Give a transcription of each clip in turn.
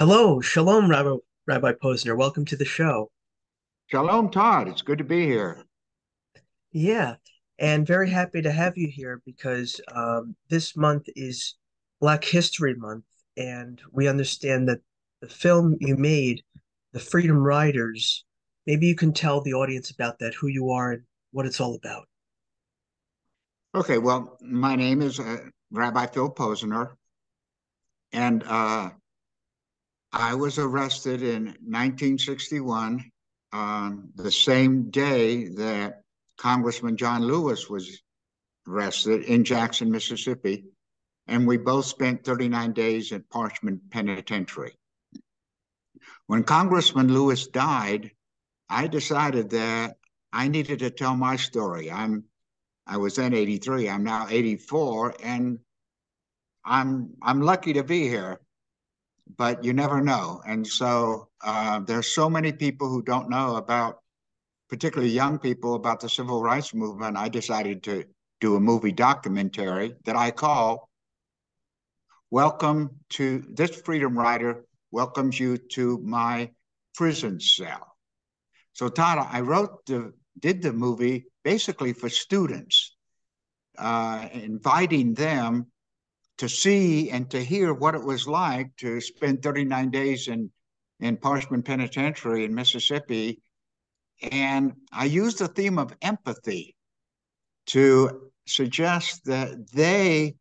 Hello, shalom, Rabbi Posner. Welcome to the show. Shalom, Todd. It's good to be here. Yeah, and very happy to have you here because this month is Black History Month, and we understand that the film you made, The Freedom Riders, maybe you can tell the audience about that, who you are and what it's all about. Okay, well, my name is Rabbi Phil Posner, and I was arrested in 1961 on the same day that Congressman John Lewis was arrested in Jackson, Mississippi, and we both spent 39 days at Parchment Penitentiary. When Congressman Lewis died, I decided that I needed to tell my story. I was then 83. I'm now 84, and I'm lucky to be here, but you never know. And so there's so many people who don't know about, particularly young people, about the civil rights movement. I decided to do a movie documentary that I call "Welcome to This Freedom Rider Welcomes You to My Prison Cell." So Todd, did the movie basically for students, inviting them to see and to hear what it was like to spend 39 days in Parchman Penitentiary in Mississippi. And I used the theme of empathy to suggest that they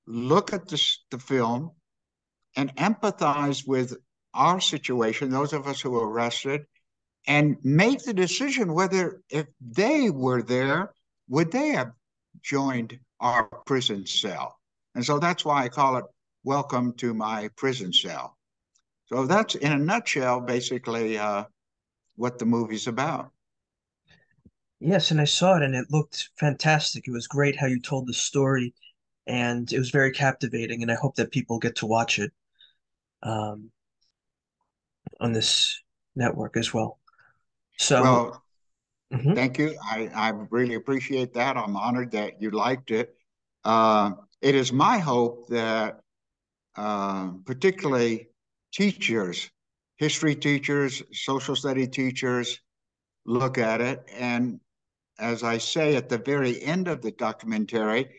look at the film and empathize with our situation, those of us who were arrested, and make the decision whether, if they were there, would they have joined our prison cell? And so that's why I call it Welcome to My Prison Cell. So that's, in a nutshell, basically what the movie's about. Yes, and I saw it and it looked fantastic. It was great how you told the story, and it was very captivating, and I hope that people get to watch it um, on this network as well. So, Well, mhm. thank you. I really appreciate that. I'm honored that you liked it. Uh, it is my hope that particularly teachers, history teachers, social study teachers, look at it. And as I say at the very end of the documentary,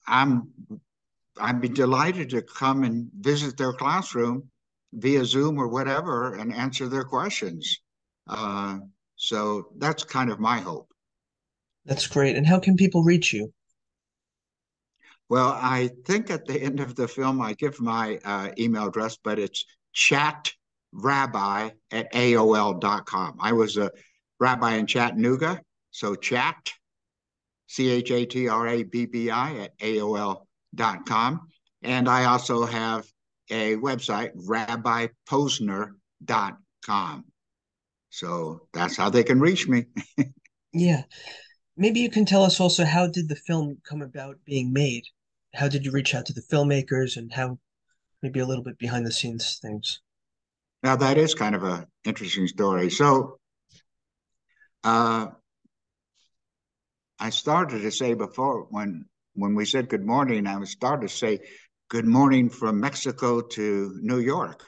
I'm I'd be delighted to come and visit their classroom via Zoom or whatever and answer their questions. Uh, so that's kind of my hope. That's great. And how can people reach you? Well, I think at the end of the film, I give my email address, but it's chatrabbi at AOL.com. I was a rabbi in Chattanooga, so CHATRABBI at AOL.com. And I also have a website, rabbiposner.com. So that's how they can reach me. Yeah. Maybe you can tell us also, how did the film come about being made? How did you reach out to the filmmakers, and how maybe a little bit behind the scenes things? Now, that is kind of an interesting story. So, uh, I started to say before when we said good morning, I was started to say good morning from Mexico to New York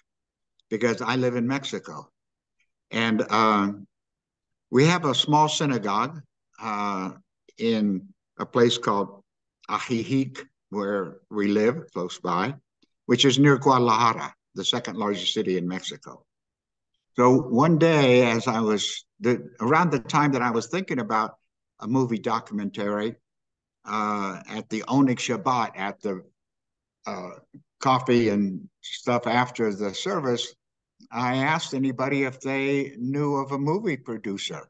because I live in Mexico, and we have a small synagogue uh, in a place called Ajijic, where we live close by, which is near Guadalajara, the second largest city in Mexico. So one day, as I was around the time that I was thinking about a movie documentary, at the Onyx Shabbat at the uh, coffee and stuff after the service, I asked anybody if they knew of a movie producer.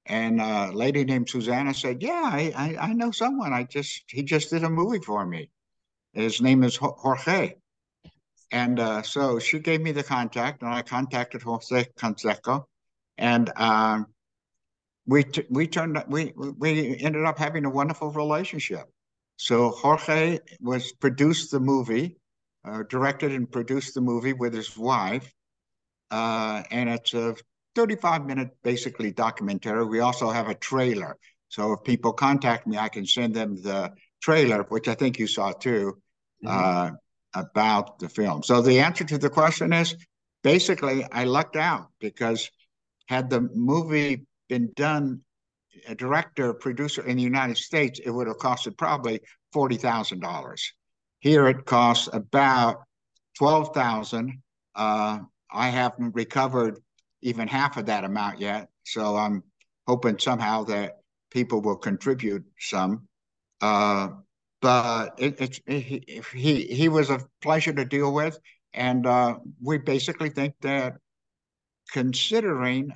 And a lady named Susanna said, "Yeah, I know someone. He just did a movie for me. His name is Jorge." And so she gave me the contact, and I contacted Jose Canseco, and we ended up having a wonderful relationship. So Jorge was produced the movie, directed and produced the movie with his wife, and it's a 35-minute basically documentary. We also have a trailer, so if people contact me, I can send them the trailer, which I think you saw too, Mhm. uh, about the film. So the answer to the question is basically, I lucked out because had the movie been done, a director, producer in the United States, it would have costed probably $40,000. Here it costs about 12,000. I haven't recovered even half of that amount yet, so I'm hoping somehow that people will contribute some. Uh, but he was a pleasure to deal with, and we basically think that considering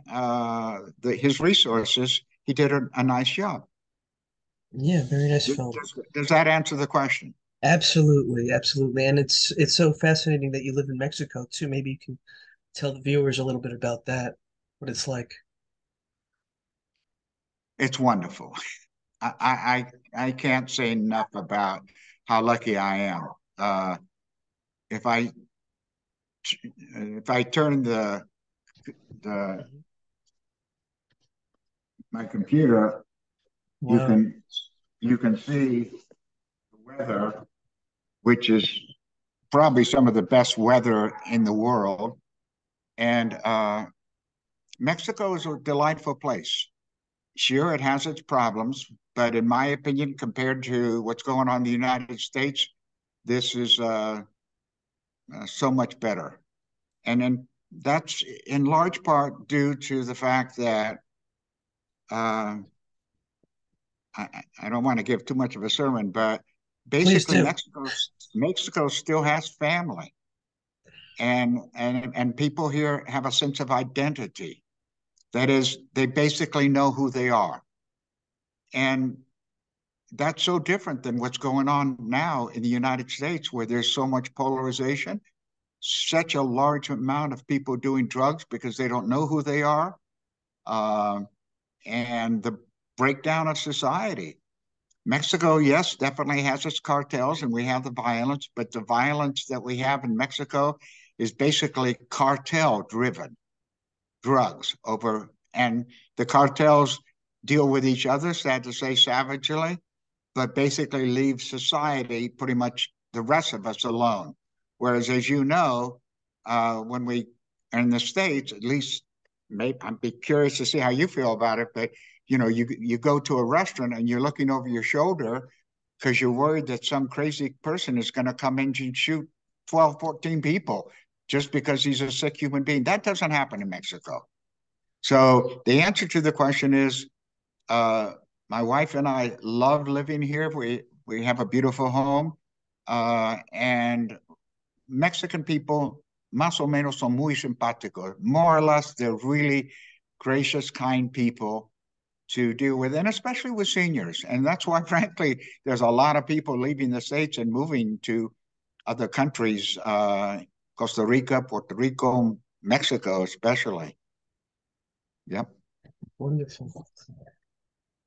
his resources, he did a nice job. Yeah, very nice Does, film. does that answer the question? Absolutely, absolutely. And it's so fascinating that you live in Mexico too. Maybe you can tell the viewers a little bit about that, what it's like. It's wonderful. I can't say enough about how lucky I am. If I if I turn the Mhm. my computer, you Wow. can you can see the weather, which is probably some of the best weather in the world. And Mexico is a delightful place. Sure, it has its problems, but in my opinion, compared to what's going on in the United States, this is so much better. And then that's in large part due to the fact that uh, I don't want to give too much of a sermon, but Please basically do. Mexico still has family, and people here have a sense of identity. That is, they basically know who they are, and that's so different than what's going on now in the United States, where there's so much polarization, such a large amount of people doing drugs because they don't know who they are, uh, and the breakdown of society. Mexico, yes, definitely has its cartels and we have the violence, but the violence that we have in Mexico is basically cartel driven drugs over, and the cartels deal with each other, sad to say, savagely, but basically leave society, pretty much the rest of us, alone. Whereas, as you know, when we are in the States, at least, maybe I'd be curious to see how you feel about it, but you go to a restaurant and you're looking over your shoulder because you're worried that some crazy person is going to come in and shoot 12, 14 people just because he's a sick human being. That doesn't happen in Mexico. So the answer to the question is uh, my wife and I love living here. We have a beautiful home, and Mexican people, más o menos, son muy simpáticos. More or less, they're really gracious, kind people to deal with, and especially with seniors. And that's why, frankly, there's a lot of people leaving the States and moving to other countries, Costa Rica, Puerto Rico, Mexico, especially. Yep. Wonderful.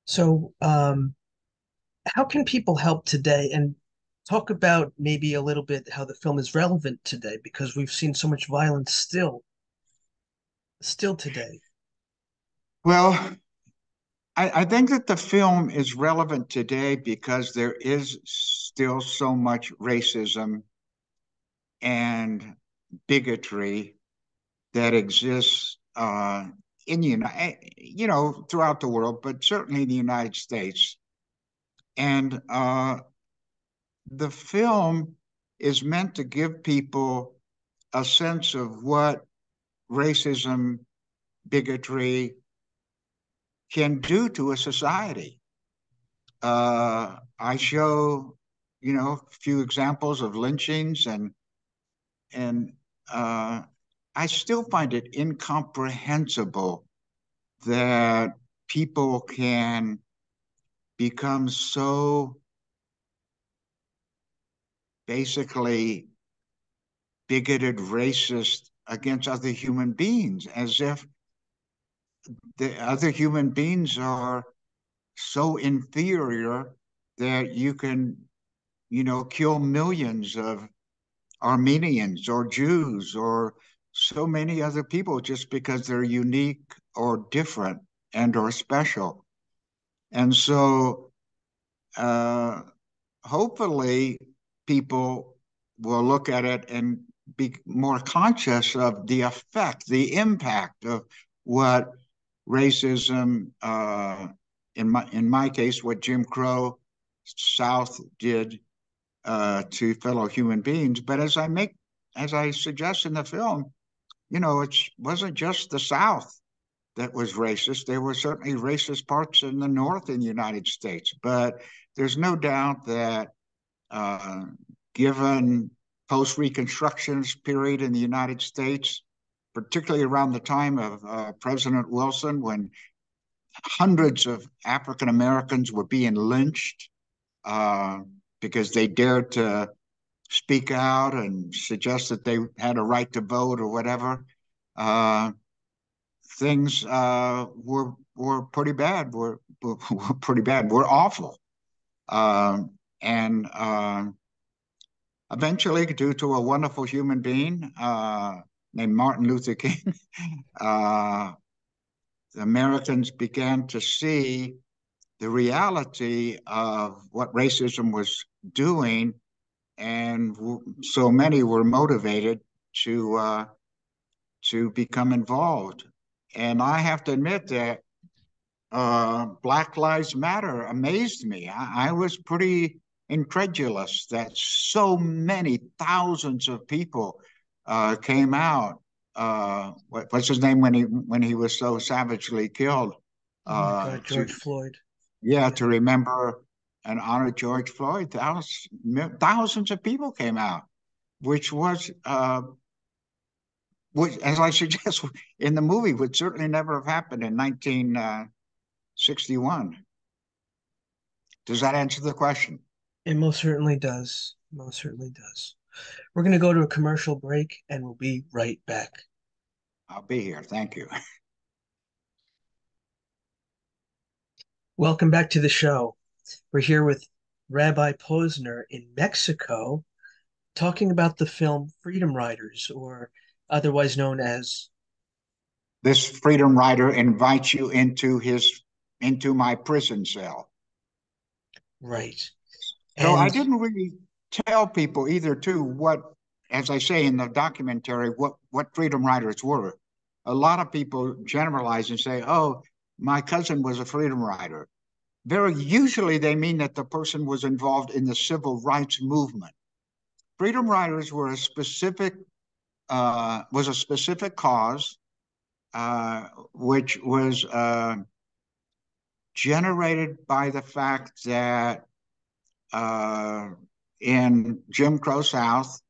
So, how can people help today? And talk about maybe a little bit how the film is relevant today, because we've seen so much violence still today. Well, I think that the film is relevant today because there is still so much racism and bigotry that exists in the throughout the world, but certainly in the United States. And the film is meant to give people a sense of what racism, bigotry can do to a society. I show, a few examples of lynchings, and uh, I still find it incomprehensible that people can become so basically bigoted, racist against other human beings, as if the other human beings are so inferior that you can, kill millions of Armenians or Jews or so many other people just because they're unique or different and or special. And so uh, hopefully people will look at it and be more conscious of the effect, the impact of what racism, in my case, what Jim Crow South did to fellow human beings. But as I suggest in the film, it wasn't just the South that was racist. There were certainly racist parts in the North in the United States, but there's no doubt that given post-Reconstructionist period in the United States, particularly around the time of President Wilson, when hundreds of African Americans were being lynched because they dared to speak out and suggest that they had a right to vote or whatever. Things were pretty bad. Were pretty bad. Were awful. And eventually, due to a wonderful human being named Martin Luther King, Americans began to see the reality of what racism was doing, and so many were motivated to become involved. And I have to admit that Black Lives Matter amazed me. I was pretty incredulous that so many thousands of people came out. What's his name when he was so savagely killed? Oh my God, George Floyd. Yeah, to remember and honor George Floyd. Thousands of people came out, which was, as I suggest in the movie, would certainly never have happened in 1961. Does that answer the question? It most certainly does. Most certainly does. We're going to go to a commercial break and we'll be right back. I'll be here. Thank you. Welcome back to the show. We're here with Rabbi Posner in Mexico talking about the film Freedom Riders, or otherwise known as This freedom rider invites you into my prison cell. Right. So I And didn't really tell people either too what, as I say in the documentary, what freedom riders were. A lot of people generalize and say, "Oh, my cousin was a freedom rider." Very usually they mean that the person was involved in the civil rights movement. Freedom riders were was a specific cause, which was generated by the fact that in Jim Crow South,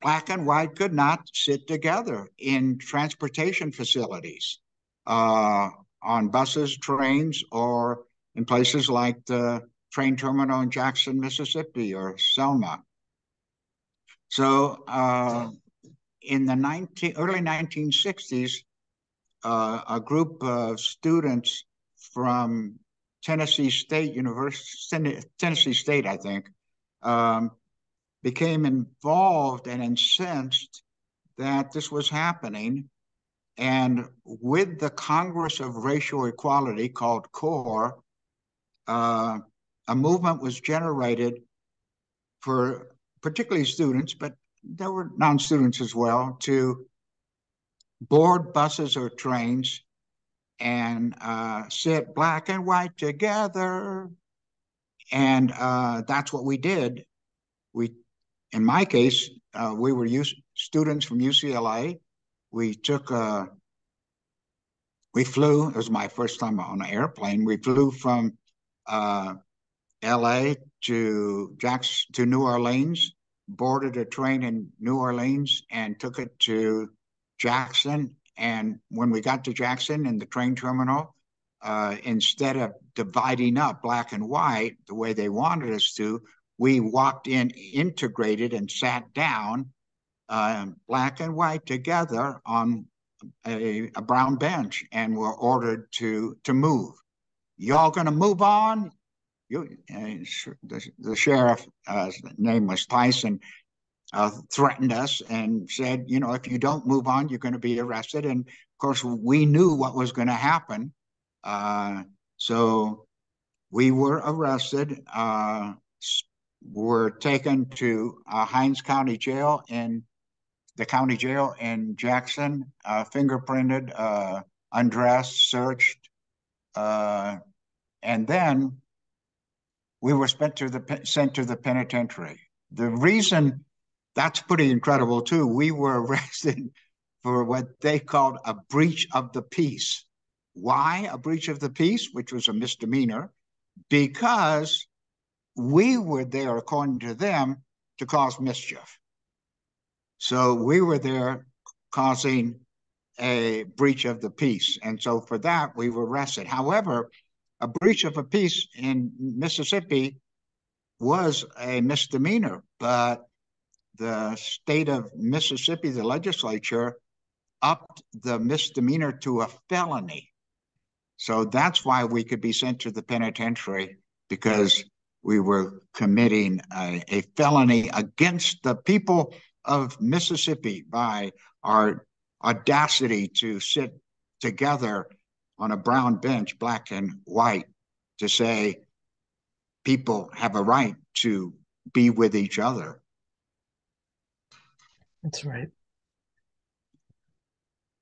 Black and white could not sit together in transportation facilities, on buses, trains, or in places like the train terminal in Jackson, Mississippi, or Selma. So in the early 1960s, a group of students from Tennessee State University, Tennessee State, I think, became involved and incensed that this was happening. And with the Congress of Racial Equality, called CORE, a movement was generated for particularly students, but there were non-students as well, to board buses or trains and sit Black and white together. And that's what we did. In my case, we were students from UCLA. We flew, it was my first time on an airplane. We flew from LA to New Orleans, boarded a train in New Orleans and took it to Jackson. And when we got to Jackson in the train terminal, instead of dividing up Black and white the way they wanted us to, we walked in integrated and sat down, Black and white together on a brown bench, and were ordered to move. Y'all gonna move on? The sheriff, name was Tyson, threatened us and said, if you don't move on, you're going to be arrested. And of course, we knew what was going to happen. So we were arrested, were taken to Hinds County Jail in the county jail in Jackson, fingerprinted, undressed, searched, and then we were sent to the penitentiary. The reason that's pretty incredible too. We were arrested for what they called a breach of the peace. Why a breach of the peace, which was a misdemeanor? Because we were there, according to them, to cause mischief. So we were there causing a breach of the peace. And so for that, we were arrested. However, a breach of a peace in Mississippi was a misdemeanor, but the state of Mississippi, the legislature, upped the misdemeanor to a felony. So that's why we could be sent to the penitentiary, because we were committing a felony against the people of Mississippi by our audacity to sit together on a brown bench, black and white, to say people have a right to be with each other. That's right.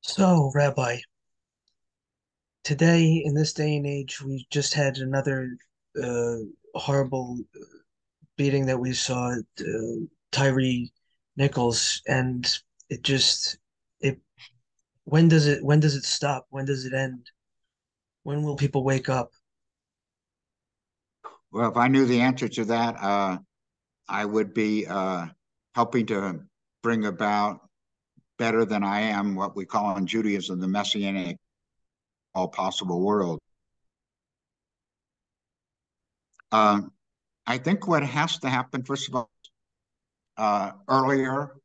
So, Rabbi, today, in this day and age, we just had another uh, horrible beating that we saw Tyree Nichols, and it just it when does it stop? When does it end? When will people wake up? Well, if I knew the answer to that, I would be helping to bring about better than I am what we call in Judaism the messianic all possible world. I think what has to happen, first of all, earlier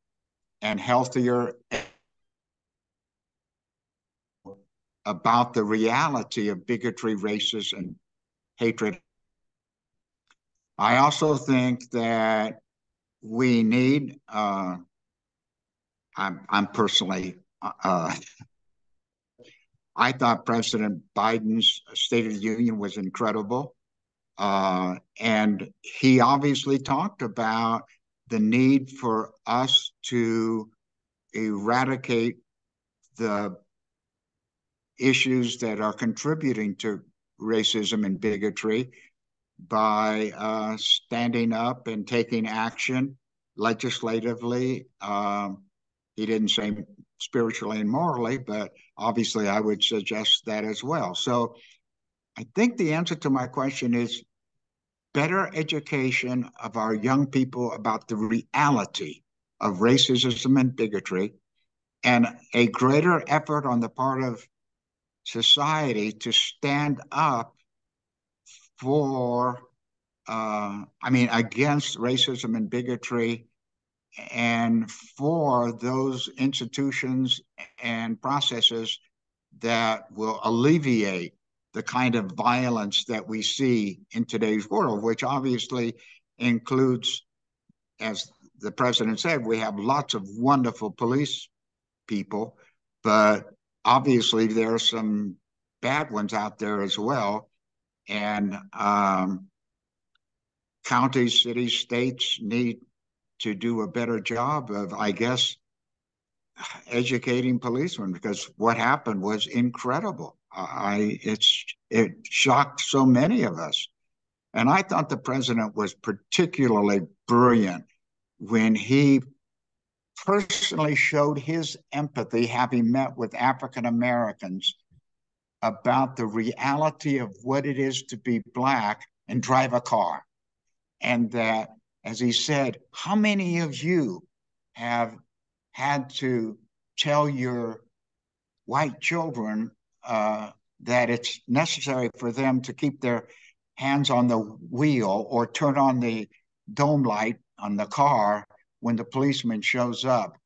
and healthier about the reality of bigotry, racism, and hatred. I also think that we need, I'm personally, I thought President Biden's State of the Union was incredible. And he obviously talked about the need for us to eradicate the issues that are contributing to racism and bigotry by standing up and taking action legislatively. He didn't say spiritually and morally, but obviously I would suggest that as well. So I think the answer to my question is better education of our young people about the reality of racism and bigotry, and a greater effort on the part of society to stand up for, against racism and bigotry, and for those institutions and processes that will alleviate the kind of violence that we see in today's world, which obviously includes, as the president said, we have lots of wonderful police people, but obviously there are some bad ones out there as well. And counties, cities, states need to do a better job of, I guess, educating policemen, because what happened was incredible. It shocked so many of us. And I thought the president was particularly brilliant when he personally showed his empathy, having met with African Americans, about the reality of what it is to be Black and drive a car. And that, as he said, how many of you have had to tell your white children that it's necessary for them to keep their hands on the wheel or turn on the dome light on the car when the policeman shows up?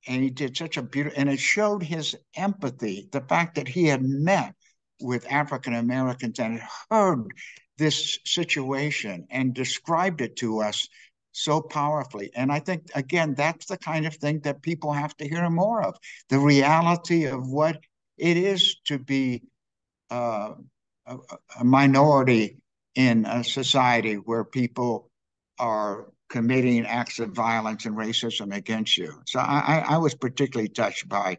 And he did such a beautiful, and it showed his empathy, the fact that he had met with African Americans and heard this situation and described it to us so powerfully. And I think, again, that's the kind of thing that people have to hear more of, the reality of what it is to be a minority in a society where people are committing acts of violence and racism against you. So I was particularly touched by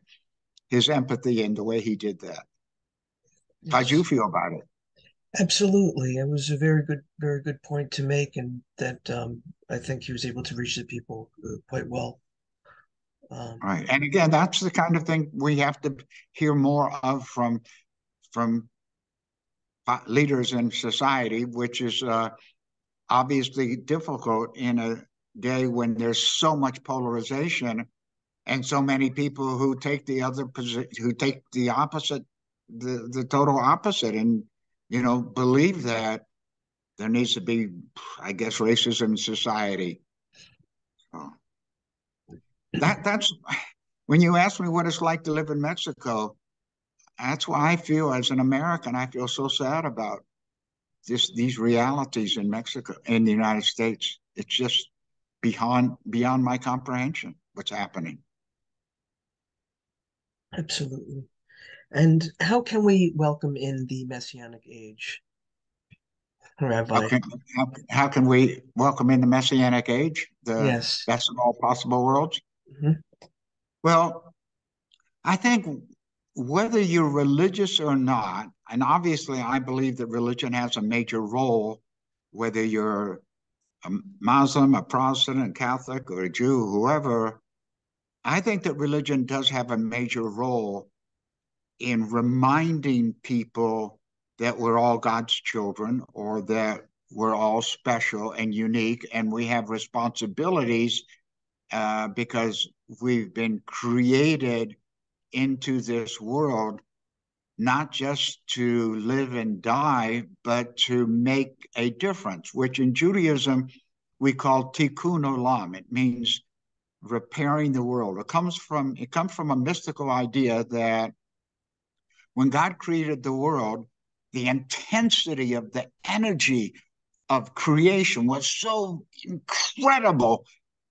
his empathy and the way he did that. How'd you Yes, feel about it? absolutely. It was a very good point to make, and that I think he was able to reach the people quite well. Um, Right. And again, that's the kind of thing we have to hear more of from leaders in society, which is obviously difficult in a day when there's so much polarization and so many people who take the other position, who take the opposite, the total opposite, and believe that there needs to be, I guess, racism in society. So that's when you ask me what it's like to live in Mexico. That's why I feel, as an American, I feel so sad about these realities in Mexico, in the United States. It's just beyond my comprehension what's happening. Absolutely. And how can we welcome in the Messianic age, How Rabbi? can how can we welcome in the Messianic age, the Yes. best of all possible worlds? Mhm. Well, I think whether you're religious or not, and obviously I believe that religion has a major role, whether you're a Muslim, a Protestant, a Catholic, or a Jew, whoever, I think that religion does have a major role in reminding people that we're all God's children, or that we're all special and unique, and we have responsibilities because we've been created into this world not just to live and die, but to make a difference, which in Judaism we call tikkun olam. It means repairing the world. It comes from a mystical idea that when God created the world, the intensity of the energy of creation was so incredible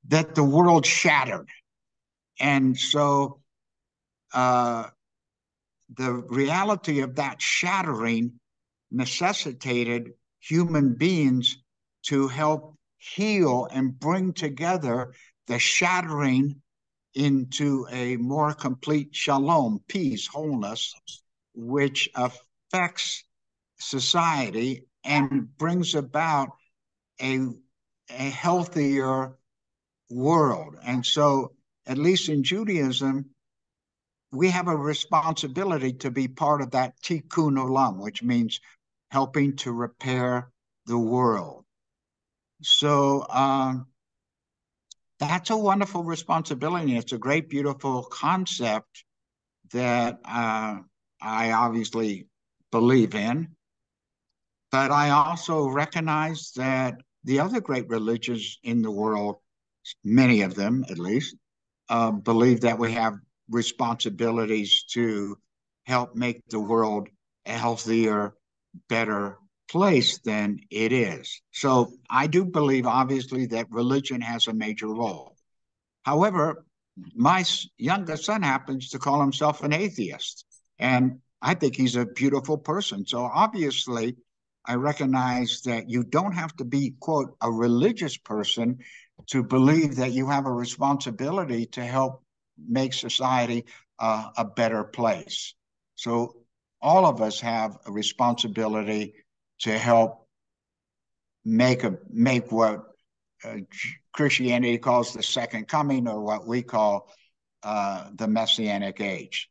that the world shattered. And so uh, the reality of that shattering necessitated human beings to help heal and bring together the shattering into a more complete shalom, peace, wholeness, which affects society and brings about a, a healthier world. And so, at least in Judaism, we have a responsibility to be part of that tikkun olam, which means helping to repair the world. So that's a wonderful responsibility. It's a great, beautiful concept that I obviously believe in. But I also recognize that the other great religions in the world, many of them at least, believe that we have responsibilities to help make the world a healthier, better place than it is. So I do believe, obviously, that religion has a major role. However, my youngest son happens to call himself an atheist, and I think he's a beautiful person. So obviously, I recognize that you don't have to be, quote, a religious person to believe that you have a responsibility to help make society a better place. So all of us have a responsibility to help make what uh, Christianity calls the second coming, or what we call the Messianic age.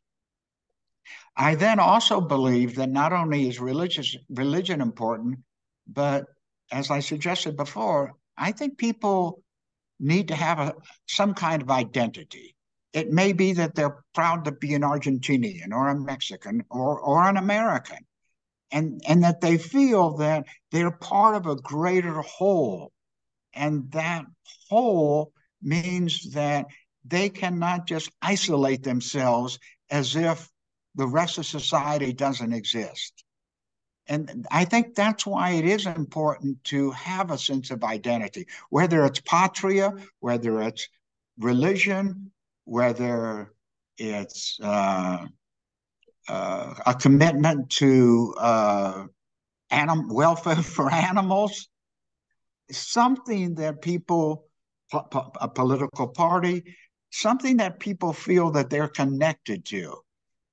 I then also believe that not only is religion important, but as I suggested before, I think people need to have some kind of identity. It may be that they're proud to be an Argentinian or a Mexican or an American, and that they feel that they're part of a greater whole. And that whole means that they cannot just isolate themselves as if the rest of society doesn't exist. And I think that's why it is important to have a sense of identity, whether it's patria, whether it's religion, whether it's a commitment to welfare for animals. something that people, a political party, something that people feel that they're connected to,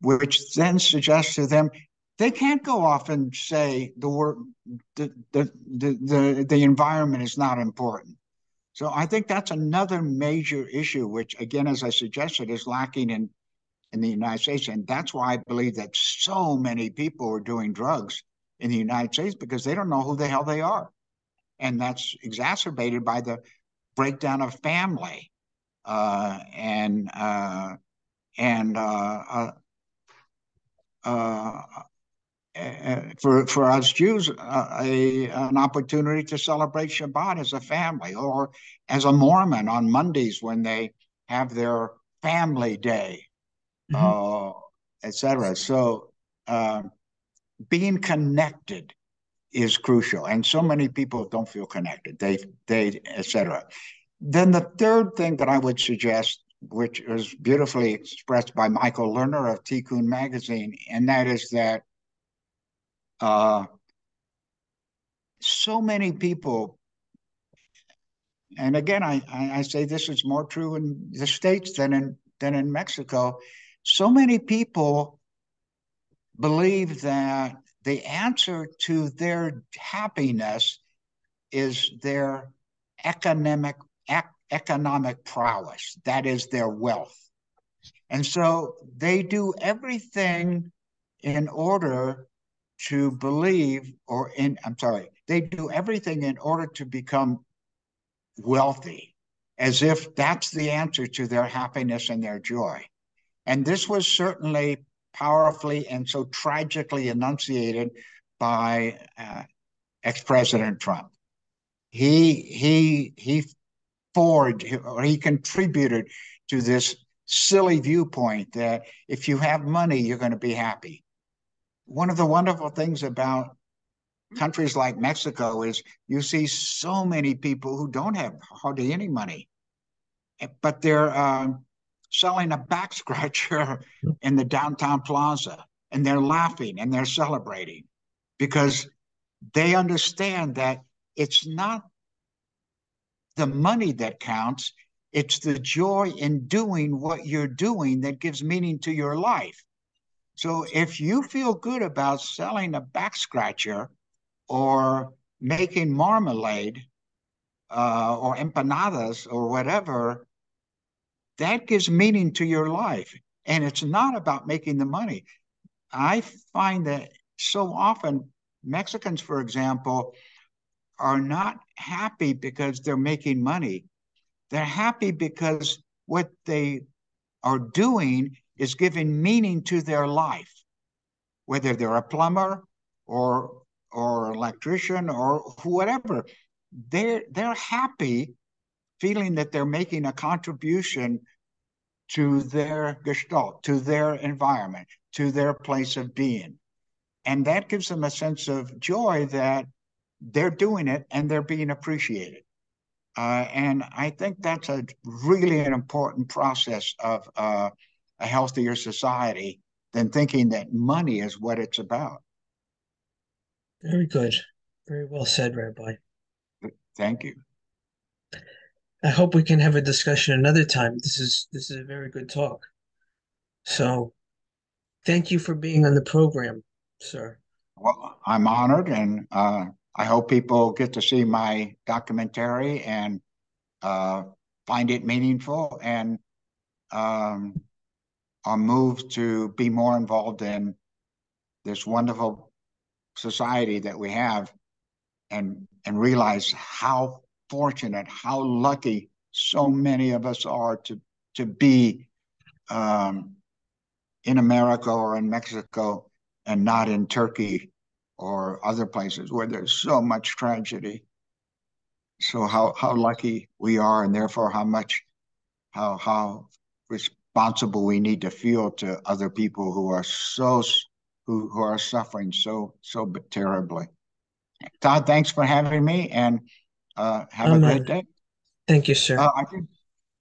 which then suggests to them they can't go off and say the word the environment is not important. So I think that's another major issue, which again, as I suggested, is lacking in the United States. And that's why I believe that so many people are doing drugs in the United States, because they don't know who the hell they are. And that's exacerbated by the breakdown of family uh, and uh, and uh, for us Jews, an opportunity to celebrate Shabbat as a family, or as a Mormon on Mondays when they have their family day, Hmm. etc. So being connected is crucial, and so many people don't feel connected. They etc. Then the third thing that I would suggest, which was beautifully expressed by Michael Lerner of Tikkun magazine, and that is that uh, so many people, and again, I say this is more true in the States than in Mexico. So many people believe that the answer to their happiness is their economic economic prowess. That is their wealth. And so they do everything in order to believe, or in, I'm sorry, they do everything in order to become wealthy, as if that's the answer to their happiness and their joy. And this was certainly powerfully and so tragically enunciated by ex-President Trump. He forged, or he contributed to this silly viewpoint that if you have money, you're going to be happy. One of the wonderful things about countries like Mexico is you see so many people who don't have hardly any money, but they're selling a back scratcher in the downtown plaza, and they're laughing and they're celebrating because they understand that it's not the money that counts. It's the joy in doing what you're doing that gives meaning to your life. So if you feel good about selling a back scratcher or making marmalade or empanadas or whatever, that gives meaning to your life. And it's not about making the money. I find that so often Mexicans, for example, are not happy because they're making money. They're happy because what they are doing is giving meaning to their life, whether they're a plumber or electrician or whatever. They're happy feeling that they're making a contribution to their gestalt, to their environment, to their place of being. And that gives them a sense of joy that they're doing it and they're being appreciated. And I think that's a really an important process of a healthier society than thinking that money is what it's about. Very good. Very well said, Rabbi. Thank you. I hope we can have a discussion another time. This is a very good talk. So thank you for being on the program, sir. Well, I'm honored, and I hope people get to see my documentary and uh, find it meaningful, and um, are moved to be more involved in this wonderful society that we have, and realize how fortunate, how lucky so many of us are to be um, in America or in Mexico, and not in Turkey or other places where there's so much tragedy. So how lucky we are, and therefore how responsible we need to feel to other people who are who are suffering so terribly. Todd, thanks for having me, and have a I'm great honored. day. Thank you, sir. I think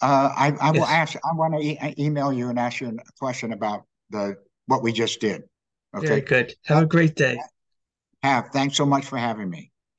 I will Yes, ask. I want to email you and ask you a question about the what we just did. very Okay. good. Have Uh, a great day. Thanks so much for having me.